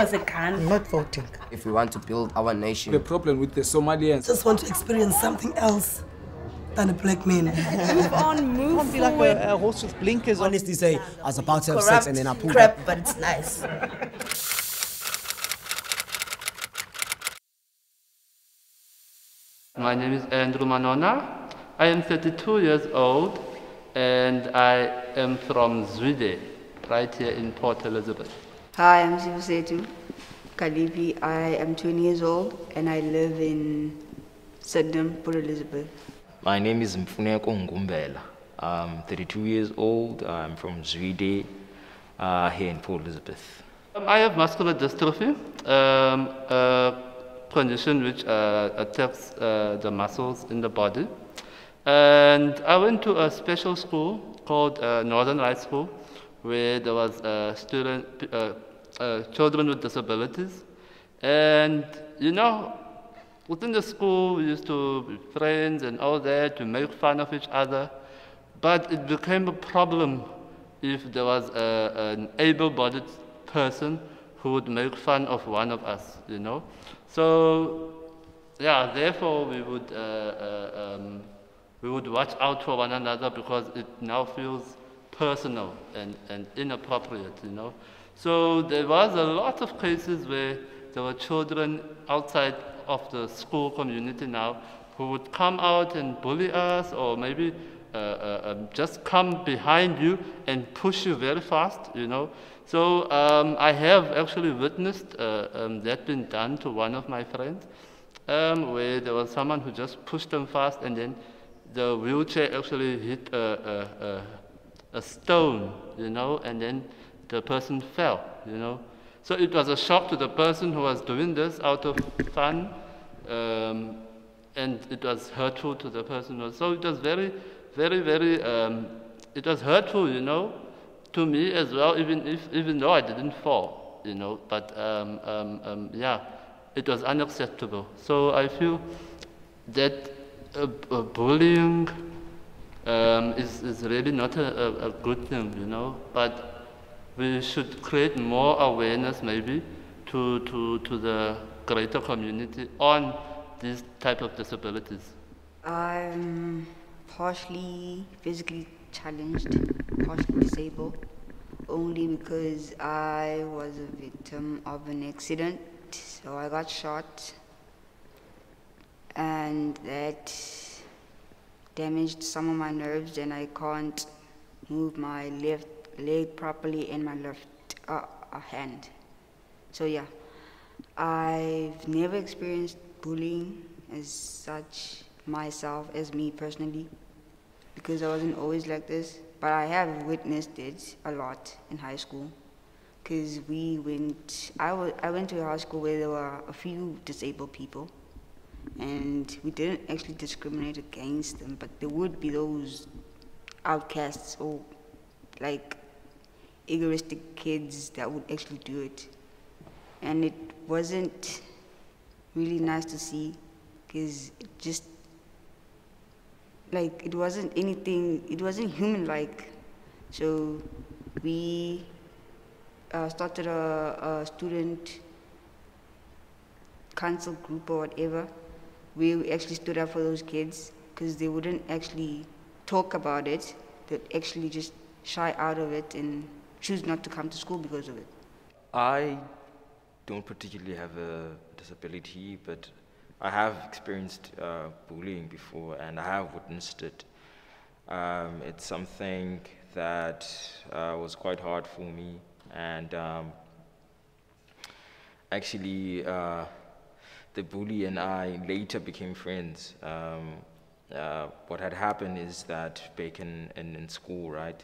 was a gun. I'm not voting. If we want to build our nation. The problem with the Somalians. Just want to experience something else than a black man. Move on, move Can't be like a horse with blinkers on. Honestly say, I was about to have corrupt sex and then I pulled crap, up. but it's nice. My name is Andrew Manona. I am 32 years old and I am from Zwide, right here in Port Elizabeth. Hi, I'm Sivusetu Kalipi. I am 20 years old and I live in Sydenham, Port Elizabeth. My name is Mfuneko Ngumbela. I'm 32 years old. I'm from Zwide, here in Port Elizabeth. I have muscular dystrophy, a condition which attacks the muscles in the body. And I went to a special school called Northern Light School, where there was children with disabilities. And you know, within the school, we used to be friends and all that, to make fun of each other. But it became a problem if there was an able-bodied person who would make fun of one of us, you know. So, yeah, therefore we would watch out for one another because it now feels personal and inappropriate, you know. So there was a lot of cases where there were children outside of the school community now who would come out and bully us, or maybe just come behind you and push you very fast, you know. So I have actually witnessed that being done to one of my friends, where there was someone who just pushed them fast, and then the wheelchair actually hit a stone, you know, and then the person fell, you know. So it was a shock to the person who was doing this out of fun, and it was hurtful to the person. So it was very, it was hurtful, you know, to me as well, even though I didn't fall, you know. But yeah, it was unacceptable. So I feel that bullying is really not a good thing, you know. But we should create more awareness, maybe, to the greater community on these type of disabilities. I'm partially physically challenged, partially disabled, only because I was a victim of an accident. So I got shot, and that damaged some of my nerves, and I can't move my left leg properly and my left hand. So yeah, I've never experienced bullying as such myself, as me personally, because I wasn't always like this, but I have witnessed it a lot in high school, because I went to a high school where there were a few disabled people, and we didn't actually discriminate against them, but there would be those outcasts or like egoistic kids that would actually do it, and it wasn't really nice to see, because it just, like, it wasn't anything, it wasn't human-like. So we started a student council group or whatever. We actually stood up for those kids, because they wouldn't actually talk about it. They'd actually just shy out of it and choose not to come to school because of it. I don't particularly have a disability, but I have experienced bullying before, and I have witnessed it. It's something that was quite hard for me, and actually the bully and I later became friends. What had happened is that back in school, right,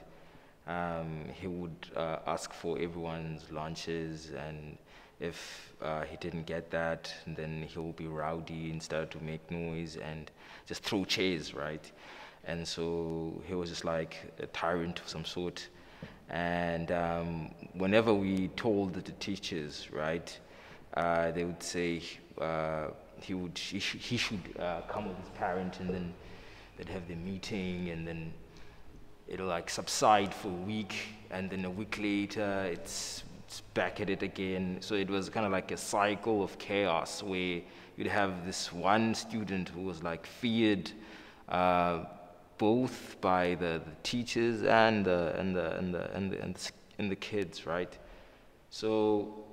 he would ask for everyone's lunches, and if he didn't get that, then he'll be rowdy and start to make noise and just throw chairs, right? And so he was just like a tyrant of some sort. And whenever we told the teachers, right, they would say he should come with his parent, and then they'd have the meeting, and then it'll like subside for a week, and then a week later it's back at it again. So it was kind of like a cycle of chaos where you'd have this one student who was like feared both by the teachers and the kids, right? So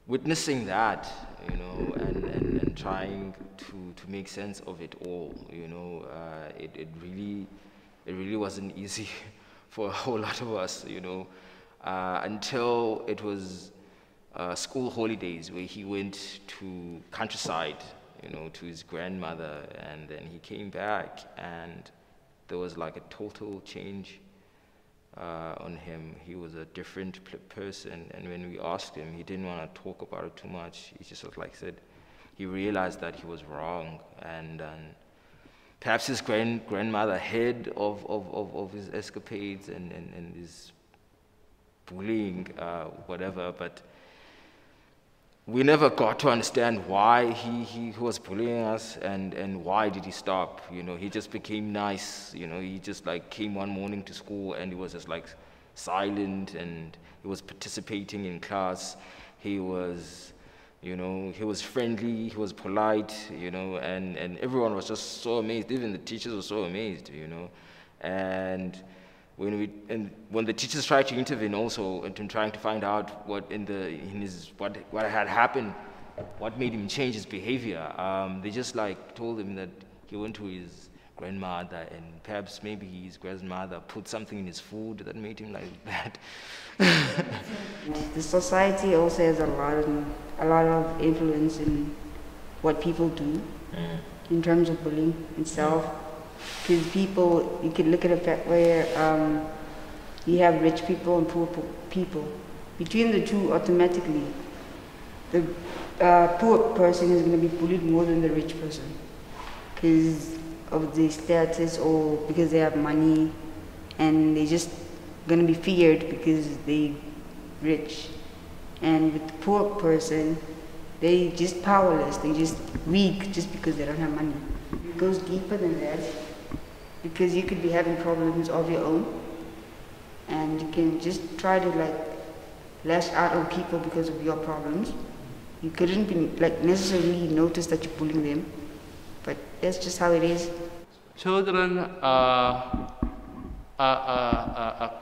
witnessing that, you know, and trying to make sense of it all, you know, it really wasn't easy for a whole lot of us, you know, until it was school holidays where he went to countryside, you know, to his grandmother, and then he came back and there was like a total change on him. He was a different person, and when we asked him, he didn't want to talk about it too much. He just was like said he realized that he was wrong, and perhaps his grandmother heard of his escapades and his bullying, whatever, but we never got to understand why he was bullying us and why did he stop. You know, he just became nice. You know, he just like came one morning to school and he was just like silent, and he was participating in class. He was, you know, he was friendly, he was polite, you know, and everyone was just so amazed. Even the teachers were so amazed, you know. And when the teachers tried to intervene also and trying to find out what had happened, what made him change his behavior, they just like told him that he went to his grandmother and perhaps maybe his grandmother put something in his food that made him like that. The society also has a lot of influence in what people do in terms of bullying itself. Because people, you could look at it where you have rich people and poor people. Between the two, automatically, the poor person is going to be bullied more than the rich person because of the status or because they have money, and they're just going to be feared because they're rich. And with the poor person, they just powerless, they just weak just because they don't have money. It goes deeper than that, because you could be having problems of your own and you can just try to like lash out on people because of your problems. You couldn't be like necessarily notice that you're bullying them, but that's just how it is. Children are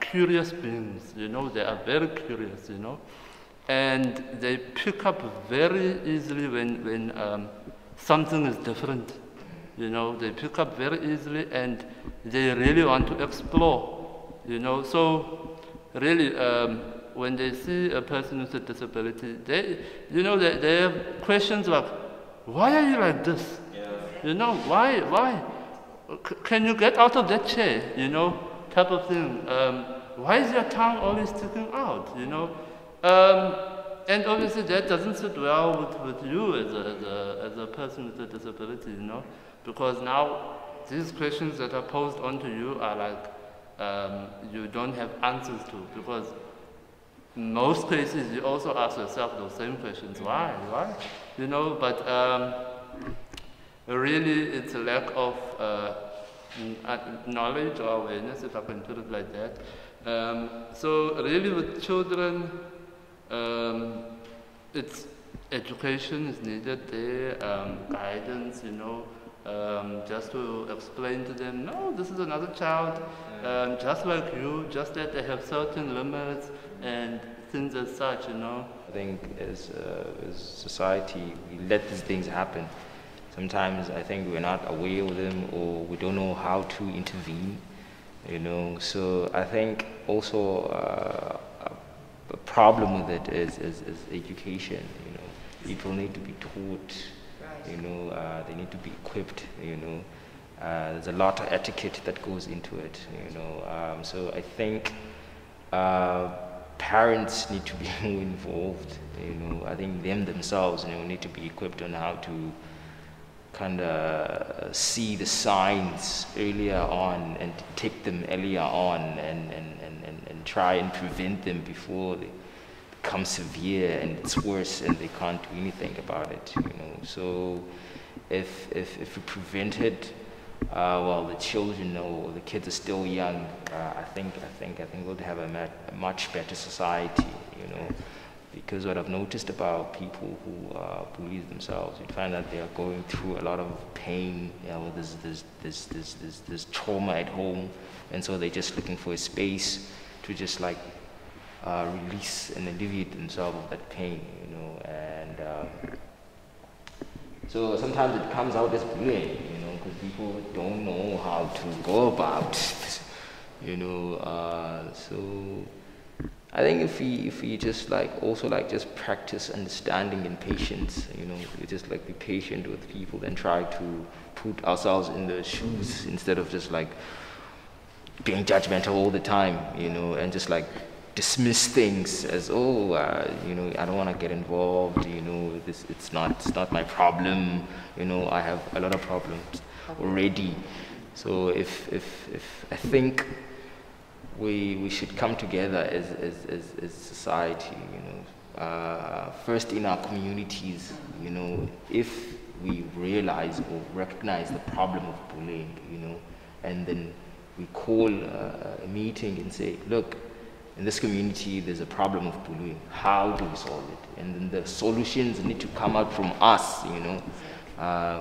curious beings, you know, they are very curious, you know, and they pick up very easily when something is different. You know, they pick up very easily and they really want to explore, you know. So really, when they see a person with a disability, they have questions like, why are you like this? Yeah. You know, why? Can you get out of that chair? You know, type of thing. Why is your tongue always sticking out? You know, and obviously that doesn't sit well with you as a person with a disability, you know. Because now these questions that are posed onto you are like you don't have answers to, because in most cases you also ask yourself those same questions. Why? You know, but really it's a lack of knowledge or awareness, if I can put it like that. So really with children, it's education is needed there, guidance, you know, just to explain to them, no, this is another child, just like you, just that they have certain limits and things as such, you know. I think as society, we let these things happen. Sometimes I think we're not aware of them, or we don't know how to intervene, you know. So I think also a problem with it is education, you know. People need to be taught, you know, they need to be equipped, you know. There's a lot of etiquette that goes into it, you know. So I think parents need to be more involved, you know. I think themselves, you know, need to be equipped on how to kind of see the signs earlier on and take them earlier on and try and prevent them before they become severe and it's worse and they can't do anything about it, you know. So if we prevented while the children or the kids are still young, I think we'll have a much better society, you know. Because what I've noticed about people who bully themselves, you find that they are going through a lot of pain. You know, there's trauma at home, and so they're just looking for a space to just like release and alleviate themselves of that pain, you know. And so sometimes it comes out as bullying, you know, because people don't know how to go about, you know. So I think if we just like also like just practice understanding and patience, you know, we just like be patient with people and try to put ourselves in their shoes instead of just like being judgmental all the time, you know, and just like dismiss things as, oh, you know, I don't want to get involved, you know, it's not my problem, you know, I have a lot of problems already. So if I think we should come together as society, you know, first in our communities, you know, if we realize or recognize the problem of bullying, you know, and then we call a meeting and say, look, in this community there's a problem of bullying, how do we solve it? And then the solutions need to come out from us, you know.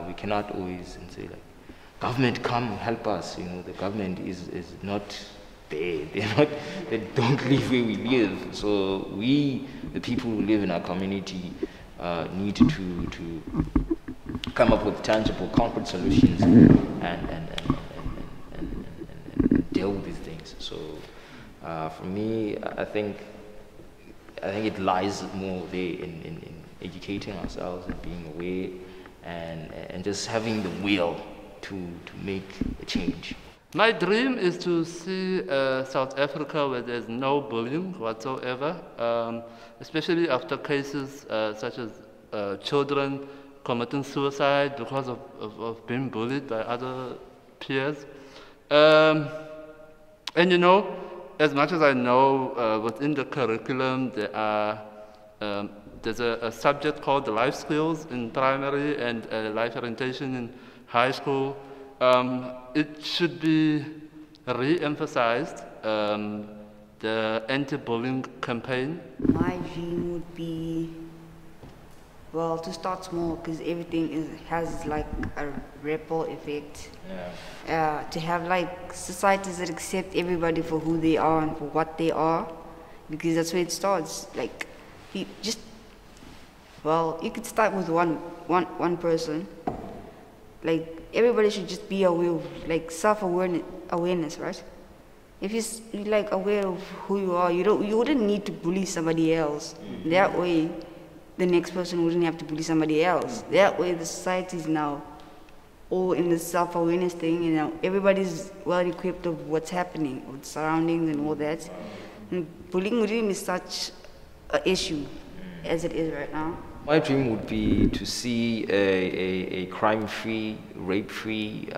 We cannot always say like, government come help us, you know, the government is not there, they don't live where we live. So we, the people who live in our community, need to come up with tangible, concrete solutions and deal with these things. So for me, I think it lies more there in educating ourselves and being aware and just having the will to make a change. My dream is to see South Africa where there's no bullying whatsoever, especially after cases such as children committing suicide because of being bullied by other peers. And you know, as much as I know, within the curriculum there's a subject called life skills in primary and life orientation in high school. It should be re-emphasized, the anti-bullying campaign. My dream would be, well, to start small, because everything has like a ripple effect. Yeah. To have like societies that accept everybody for who they are and for what they are, because that's where it starts. Like, you could start with one person. Like, everybody should just be aware of, like, self-awareness, right? If you're like aware of who you are, you wouldn't need to bully somebody else. That way, the next person wouldn't have to bully somebody else. That way, the society is now all in the self-awareness thing, you know, everybody's well-equipped of what's happening, with surroundings and all that. And bullying wouldn't be such an issue as it is right now. My dream would be to see a crime-free, rape-free,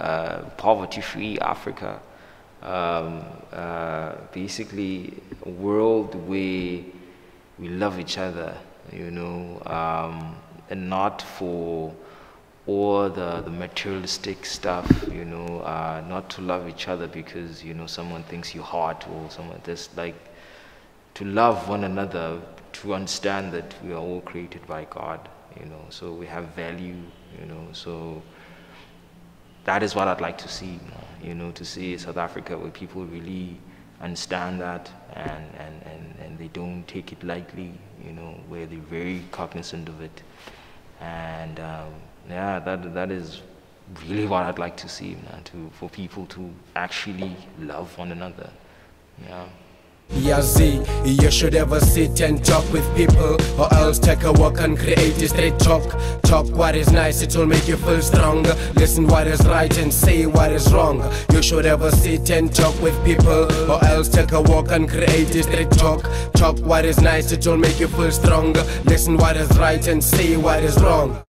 poverty-free Africa. Basically, a world where we love each other, you know, and not for all the materialistic stuff, you know, not to love each other because, you know, someone thinks you're hot or someone just like to love one another, to understand that we are all created by God, you know, so we have value, you know, so that is what I'd like to see, you know, to see South Africa where people really understand that and they don't take it lightly, you know, where they're very cognizant of it. And yeah, that is really what I'd like to see, for people to actually love one another. Yeah. Yazi, you should ever sit and talk with people, or else take a walk and create a straight talk. Talk what is nice, it will make you feel stronger. Listen what is right and say what is wrong. You should ever sit and talk with people, or else take a walk and create a straight talk. Talk what is nice, it will make you feel stronger. Listen what is right and say what is wrong.